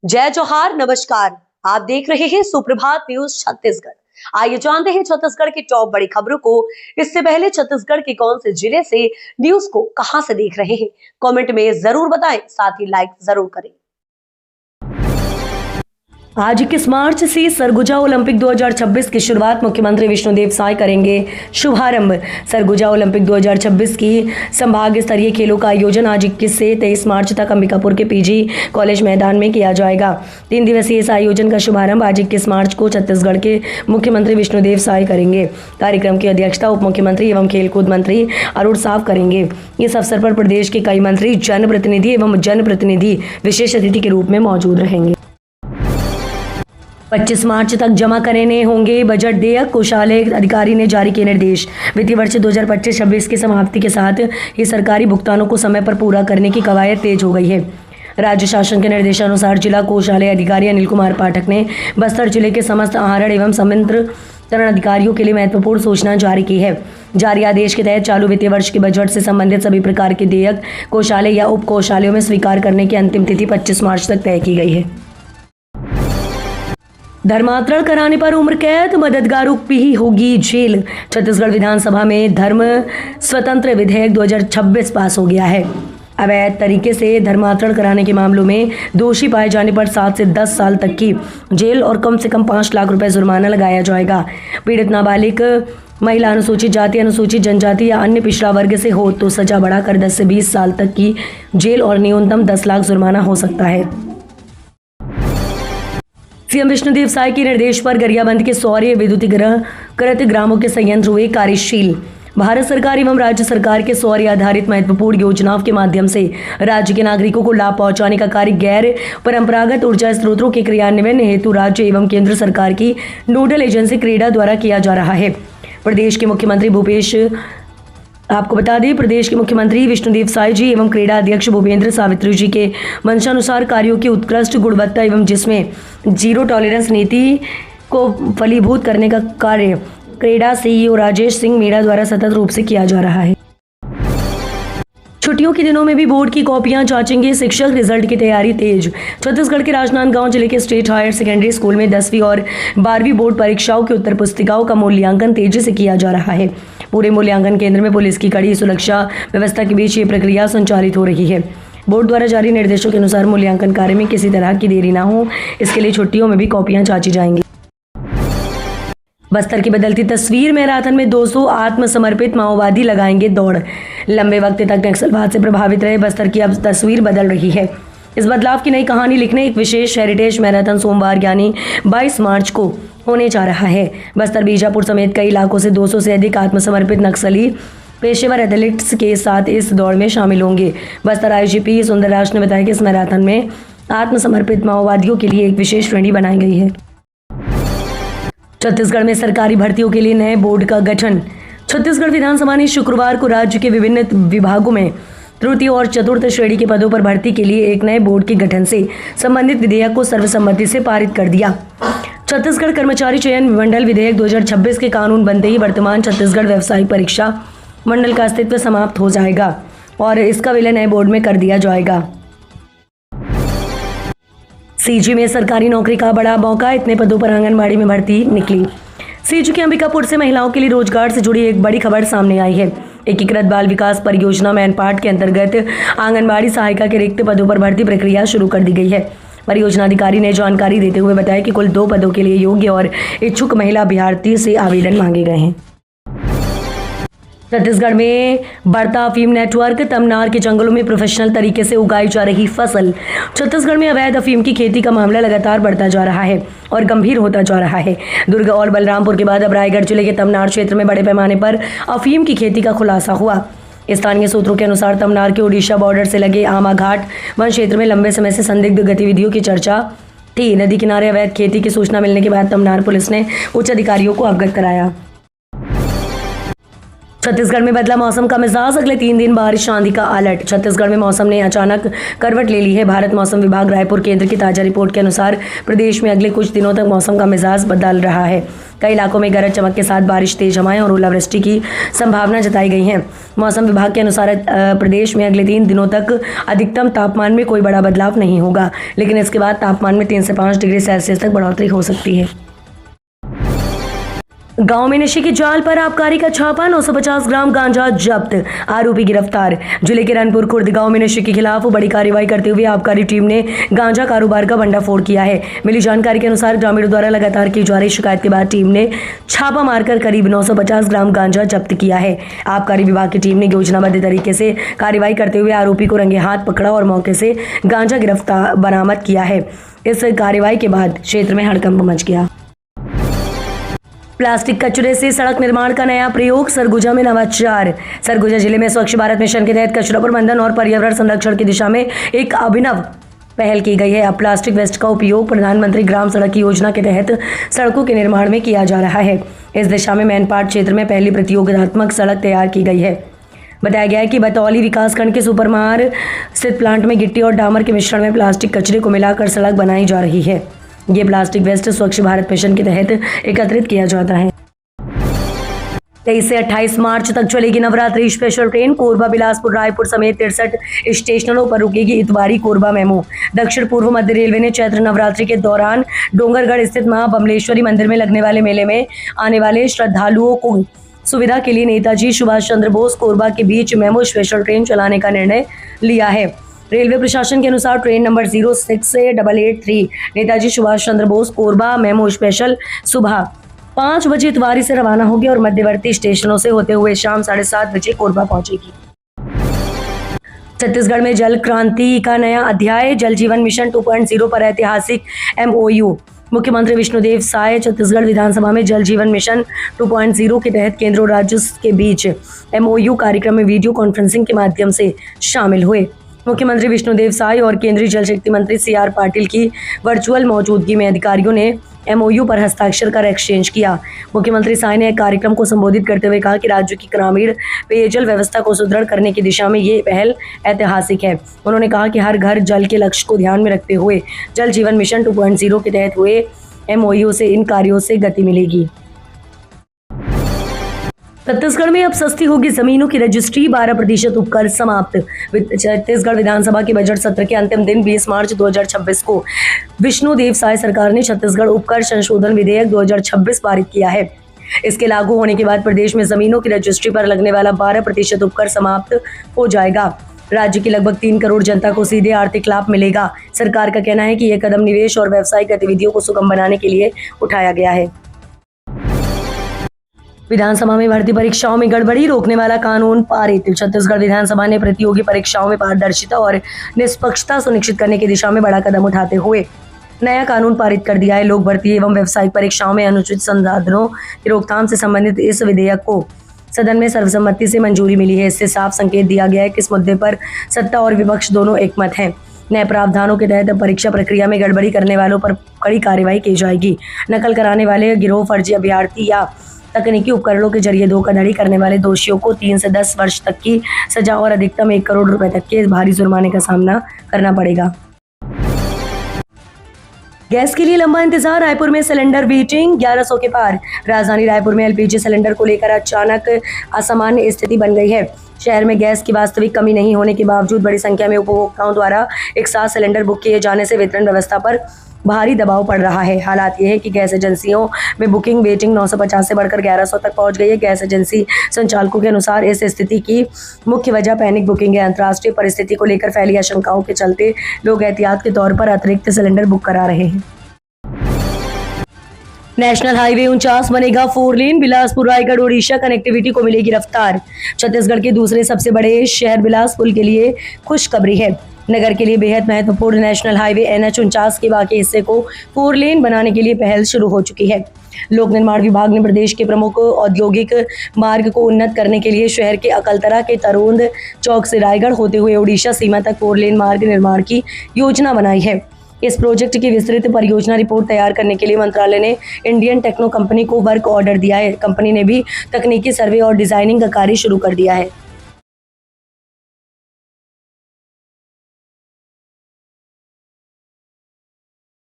जय जोहार, नमस्कार। आप देख रहे हैं सुप्रभात न्यूज छत्तीसगढ़। आइए जानते हैं छत्तीसगढ़ की टॉप बड़ी खबरों को। इससे पहले छत्तीसगढ़ के कौन से जिले से न्यूज को कहां से देख रहे हैं, कमेंट में जरूर बताएं, साथ ही लाइक जरूर करें। आज 21 मार्च से सरगुजा ओलंपिक 2026 की शुरुआत मुख्यमंत्री विष्णुदेव साय करेंगे शुभारंभ। सरगुजा ओलंपिक 2026 की संभाग स्तरीय खेलों का आयोजन आज 21 से 23 मार्च तक अंबिकापुर के पीजी कॉलेज मैदान में किया जाएगा। 3 दिवसीय इस आयोजन का शुभारंभ आज 21 मार्च को छत्तीसगढ़ के मुख्यमंत्री विष्णुदेव साय करेंगे। कार्यक्रम की अध्यक्षता उप मुख्यमंत्री एवं खेलकूद मंत्री अरुण साव करेंगे। इस अवसर पर प्रदेश के कई मंत्री, जनप्रतिनिधि एवं जनप्रतिनिधि विशेष अतिथि के रूप में मौजूद रहेंगे। 25 मार्च तक जमा करने होंगे बजट देयक, कोषालय अधिकारी ने जारी किए निर्देश। वित्तीय वर्ष 2025-26 की समाप्ति के साथ ही सरकारी भुगतानों को समय पर पूरा करने की कवायद तेज हो गई है। राज्य शासन के निर्देशानुसार जिला कोषालय अधिकारी अनिल कुमार पाठक ने बस्तर जिले के समस्त आहरण एवं संवितरण अधिकारियों के लिए महत्वपूर्ण सूचना जारी की है। जारी आदेश के तहत चालू वित्तीय वर्ष के बजट से संबंधित सभी प्रकार के देयक कोषालय या उप कोषालयों में स्वीकार करने की अंतिम तिथि 25 मार्च तक तय की गई है। धर्मांतरण कराने पर उम्र कैद, मददगारों की ही होगी जेल। छत्तीसगढ़ विधानसभा में धर्म स्वतंत्र विधेयक 2026 पास हो गया है। अवैध तरीके से धर्मांतरण कराने के मामलों में दोषी पाए जाने पर 7 से 10 साल तक की जेल और कम से कम 5 लाख रुपए जुर्माना लगाया जाएगा। पीड़ित नाबालिग महिला, अनुसूचित जाति, अनुसूचित जनजाति या अन्य पिछड़ा वर्ग से हो तो सजा बढ़ाकर 10 से 20 साल तक की जेल और न्यूनतम 10 लाख जुर्माना हो सकता है। सीएम विष्णुदेव साय के निर्देश पर गरियाबंद के सौर्य विद्युतीकृत ग्रामों के संयंत्र हुए कार्यशील। भारत सरकार एवं राज्य सरकार के सौर्य आधारित महत्वपूर्ण योजनाओं के माध्यम से राज्य के नागरिकों को लाभ पहुंचाने का कार्य गैर परंपरागत ऊर्जा स्रोतों के क्रियान्वयन हेतु राज्य एवं केंद्र सरकार की नोडल एजेंसी क्रेडा द्वारा किया जा रहा है। प्रदेश के मुख्यमंत्री विष्णुदेव साय जी एवं क्रेडा अध्यक्ष भूपेंद्र सावित्री जी के मंशानुसार कार्यों की उत्कृष्ट गुणवत्ता एवं जिसमें जीरो टॉलरेंस नीति को फलीभूत करने का कार्य क्रेडा सीईओ राजेश सिंह मीणा द्वारा सतत रूप से किया जा रहा है। छुट्टियों के दिनों में भी बोर्ड की कॉपियां जांचेंगे शिक्षक, रिजल्ट की तैयारी तेज। छत्तीसगढ़ के राजनांदगांव जिले के स्टेट हायर सेकेंडरी स्कूल में 10वीं और 12वीं बोर्ड परीक्षाओं की उत्तर पुस्तिकाओं का मूल्यांकन तेजी से किया जा रहा है। पूरे मूल्यांकन केंद्र में पुलिस की कड़ी सुरक्षा व्यवस्था के बीच ये प्रक्रिया संचालित हो रही है। बोर्ड द्वारा जारी निर्देशों के अनुसार मूल्यांकन कार्य में किसी तरह की देरी न हो, इसके लिए छुट्टियों में भी कॉपियां जांची जाएंगी। बस्तर की बदलती तस्वीर, मैराथन में 200 आत्मसमर्पित माओवादी लगाएंगे दौड़। लंबे वक्त तक नक्सलवाद से प्रभावित रहे बस्तर की अब तस्वीर बदल रही है। इस बदलाव की नई कहानी लिखने एक विशेष हेरिटेज मैराथन सोमवार यानी 22 मार्च को होने जा रहा है। बस्तर, बीजापुर समेत कई इलाकों से 200 से अधिक आत्मसमर्पित नक्सली पेशेवर एथलीट्स के साथ इस दौड़ में शामिल होंगे। बस्तर आईजीपी सुंदरराज ने बताया कि इस मैराथन में आत्मसमर्पित माओवादियों के लिए एक विशेष श्रेणी बनाई गई है। छत्तीसगढ़ में सरकारी भर्तियों के लिए नए बोर्ड का गठन। छत्तीसगढ़ विधानसभा ने शुक्रवार को राज्य के विभिन्न विभागों में तृतीय और चतुर्थ श्रेणी के पदों पर भर्ती के लिए एक नए बोर्ड के गठन से संबंधित विधेयक को सर्वसम्मति से पारित कर दिया। छत्तीसगढ़ कर्मचारी चयन मंडल विधेयक 2026 के कानून बनते ही वर्तमान छत्तीसगढ़ व्यवसायिक परीक्षा मंडल का अस्तित्व समाप्त हो जाएगा और इसका विलय नए बोर्ड में कर दिया जाएगा। सीजी में सरकारी नौकरी का बड़ा मौका, इतने पदों पर आंगनबाड़ी में भर्ती निकली। सीजी के अंबिकापुर से महिलाओं के लिए रोजगार से जुड़ी एक बड़ी खबर सामने आई है। एकीकृत बाल विकास परियोजना मैनपाट के अंतर्गत आंगनबाड़ी सहायिका के रिक्त पदों पर भर्ती प्रक्रिया शुरू कर दी गई है। परियोजना अधिकारी ने जानकारी देते हुए बताया कि कुल 2 पदों के लिए योग्य और इच्छुक महिला अभ्यर्थी से आवेदन मांगे गए हैं। छत्तीसगढ़ में बढ़ता अफीम नेटवर्क, तमनार के जंगलों में प्रोफेशनल तरीके से उगाई जा रही फसल। छत्तीसगढ़ में अवैध अफीम की खेती का मामला लगातार बढ़ता जा रहा है और गंभीर होता जा रहा है। दुर्ग और बलरामपुर के बाद अब रायगढ़ जिले के तमनार क्षेत्र में बड़े पैमाने पर अफीम की खेती का खुलासा हुआ। स्थानीय सूत्रों के अनुसार तमनार के ओडिशा बॉर्डर से लगे आमा घाट वन क्षेत्र में लंबे समय से संदिग्ध गतिविधियों की चर्चा थी। नदी किनारे अवैध खेती की सूचना मिलने के बाद तमनार पुलिस ने उच्च अधिकारियों को अवगत कराया। छत्तीसगढ़ में बदला मौसम का मिजाज, अगले 3 दिन बारिश आंधी का अलर्ट। छत्तीसगढ़ में मौसम ने अचानक करवट ले ली है। भारत मौसम विभाग रायपुर केंद्र की ताजा रिपोर्ट के अनुसार प्रदेश में अगले कुछ दिनों तक मौसम का मिजाज बदल रहा है। कई इलाकों में गरज चमक के साथ बारिश, तेज हवाएं और ओलावृष्टि की संभावना जताई गई है। मौसम विभाग के अनुसार प्रदेश में अगले 3 दिनों तक अधिकतम तापमान में कोई बड़ा बदलाव नहीं होगा, लेकिन इसके बाद तापमान में 3 से 5 डिग्री सेल्सियस तक बढ़ोतरी हो सकती है। गांव में नशे की जाल पर आबकारी का छापा, 950 ग्राम गांजा जब्त, आरोपी गिरफ्तार। जिले के रनपुर खुर्द गांव में नशे के खिलाफ बड़ी कार्रवाई करते हुए आबकारी टीम ने गांजा कारोबार का भंडाफोड़ किया है। मिली जानकारी के अनुसार ग्रामीणों द्वारा लगातार की जा रही शिकायत के बाद टीम ने छापा मारकर करीब 950 ग्राम गांजा जब्त किया है। आबकारी विभाग की टीम ने योजनाबद्ध तरीके से कार्रवाई करते हुए आरोपी को रंगे हाथ पकड़ा और मौके से गांजा गिरफ्तार बरामद किया है। इस कार्रवाई के बाद क्षेत्र में हड़कंप मच गया। प्लास्टिक कचरे से सड़क निर्माण का नया प्रयोग, सरगुजा में नवाचार। सरगुजा जिले में स्वच्छ भारत मिशन के तहत कचरा प्रबंधन और पर्यावरण संरक्षण की दिशा में एक अभिनव पहल की गई है। अब प्लास्टिक वेस्ट का उपयोग प्रधानमंत्री ग्राम सड़क योजना के तहत सड़कों के निर्माण में किया जा रहा है। इस दिशा में मैनपाट क्षेत्र में पहली प्रतियोगितात्मक सड़क तैयार की गई है। बताया गया है कि बतौली विकासखंड के सुपरमार स्थित प्लांट में गिट्टी और डामर के मिश्रण में प्लास्टिक कचरे को मिलाकर सड़क बनाई जा रही है। ये प्लास्टिक वेस्ट स्वच्छ भारत मिशन के तहत एकत्रित किया जाता है। 23 से 28 मार्च तक चलेगी नवरात्रि स्पेशल ट्रेन। कोरबा, बिलासपुर, रायपुर समेत 63 स्टेशनों पर रुकेगी इतवारी कोरबा मेमो। दक्षिण पूर्व मध्य रेलवे ने चैत्र नवरात्रि के दौरान डोंगरगढ़ स्थित मां बमलेश्वरी मंदिर में लगने वाले मेले में आने वाले श्रद्धालुओं को सुविधा के लिए नेताजी सुभाष चंद्र बोस कोरबा के बीच मेमो स्पेशल ट्रेन चलाने का निर्णय लिया है। रेलवे प्रशासन के अनुसार train number 068883 Netaji Subhash Chandra Bose Korba memo special सुबह 5 बजे इतवारी से रवाना होगी और मध्यवर्ती स्टेशनों से होते हुए शाम 7:30 बजे कोरबा पहुंचेगी। छत्तीसगढ़ में जल क्रांति का नया अध्याय, जल जीवन मिशन 2.0 पर ऐतिहासिक MOU। मुख्यमंत्री विष्णुदेव साय छत्तीसगढ़ विधानसभा में जल जीवन मिशन 2.0 के तहत केंद्र और राज्य के बीच MOU कार्यक्रम में वीडियो कॉन्फ्रेंसिंग के माध्यम से शामिल हुए। मुख्यमंत्री विष्णुदेव साय और केंद्रीय जल शक्ति मंत्री CR पाटिल की वर्चुअल मौजूदगी में अधिकारियों ने MOU पर हस्ताक्षर कर एक्सचेंज किया। मुख्यमंत्री साय ने कार्यक्रम को संबोधित करते हुए कहा कि राज्य की ग्रामीण पेयजल व्यवस्था को सुदृढ़ करने की दिशा में ये पहल ऐतिहासिक है। उन्होंने कहा कि हर घर जल के लक्ष्य को ध्यान में रखते हुए जल जीवन मिशन 2.0 के तहत हुए MOU से इन कार्यों से गति मिलेगी। छत्तीसगढ़ में अब सस्ती होगी जमीनों की रजिस्ट्री, 12% उपकर समाप्त। छत्तीसगढ़ विधानसभा के बजट सत्र के अंतिम दिन 20 मार्च 2026 को विष्णुदेव साय सरकार ने छत्तीसगढ़ उपकर संशोधन विधेयक 2026 पारित किया है। इसके लागू होने के बाद प्रदेश में जमीनों की रजिस्ट्री पर लगने वाला 12% उपकर समाप्त हो जाएगा। राज्य की लगभग 3 करोड़ जनता को सीधे आर्थिक लाभ मिलेगा। सरकार का कहना है कि यह कदम निवेश और व्यावसायिक गतिविधियों को सुगम बनाने के लिए उठाया गया है। विधानसभा में भर्ती परीक्षाओं में गड़बड़ी रोकने वाला कानून पारित। छत्तीसगढ़ विधानसभा ने प्रतियोगी परीक्षाओं में पारदर्शिता और निष्पक्षता सुनिश्चित करने की दिशा में बड़ा कदम उठाते हुए नया कानून पारित कर दिया है। लोक भर्ती एवं व्यावसायिक परीक्षाओं में अनुचित संसाधनों की रोकथाम से संबंधित इस विधेयक को सदन में सर्वसम्मति से मंजूरी मिली है। इससे साफ संकेत दिया गया है कि इस मुद्दे पर सत्ता और विपक्ष दोनों एकमत हैं। नए प्रावधानों के तहत परीक्षा प्रक्रिया में गड़बड़ी करने वालों पर कड़ी कार्रवाई की जाएगी। नकल कराने वाले गिरोह, फर्जी अभ्यर्थी या तकनीकी उपकरणों के जरिए धोखाधड़ी करने वाले दोषियों को 3 से 10 वर्ष तक की सजा और अधिकतम 1 करोड़ रुपए तक के भारी जुर्माने का सामना करना पड़ेगा। गैस के लिए लंबा इंतजार, रायपुर में सिलेंडर वेटिंग 1100 के पार। राजधानी रायपुर में LPG सिलेंडर को लेकर अचानक असामान्य स्थिति बन गई है। शहर में गैस की वास्तविक कमी नहीं होने के बावजूद बड़ी संख्या में उपभोक्ताओं द्वारा एक साथ सिलेंडर बुक किए जाने से वितरण व्यवस्था पर भारी दबाव पड़ रहा है। हालात ये है कि गैस एजेंसियों में बुकिंग वेटिंग 950 से बढ़कर 1100 तक पहुंच गई है। गैस एजेंसी संचालकों के अनुसार इस स्थिति की मुख्य वजह पैनिक बुकिंग है। अंतर्राष्ट्रीय परिस्थिति को लेकर फैली आशंकाओं के चलते लोग एहतियात के तौर पर अतिरिक्त सिलेंडर बुक करा रहे हैं। नेशनल हाईवे 49 बनेगा 4 लेन, बिलासपुर रायगढ़ ओडिशा कनेक्टिविटी को मिलेगी रफ्तार। छत्तीसगढ़ के दूसरे सबसे बड़े शहर बिलासपुर के लिए खुशखबरी है। नगर के लिए बेहद महत्वपूर्ण नेशनल हाईवे NH 49 के बाकी हिस्से को 4 लेन बनाने के लिए पहल शुरू हो चुकी है। लोक निर्माण विभाग ने प्रदेश के प्रमुख औद्योगिक मार्ग को उन्नत करने के लिए शहर के अकलतरा के तरोंद चौक से रायगढ़ होते हुए ओडिशा सीमा तक 4 लेन मार्ग निर्माण की योजना बनाई है। इस प्रोजेक्ट की विस्तृत परियोजना रिपोर्ट तैयार करने के लिए मंत्रालय ने इंडियन टेक्नो कंपनी को वर्क ऑर्डर दिया है। कंपनी ने भी तकनीकी सर्वे और डिजाइनिंग का कार्य शुरू कर दिया है।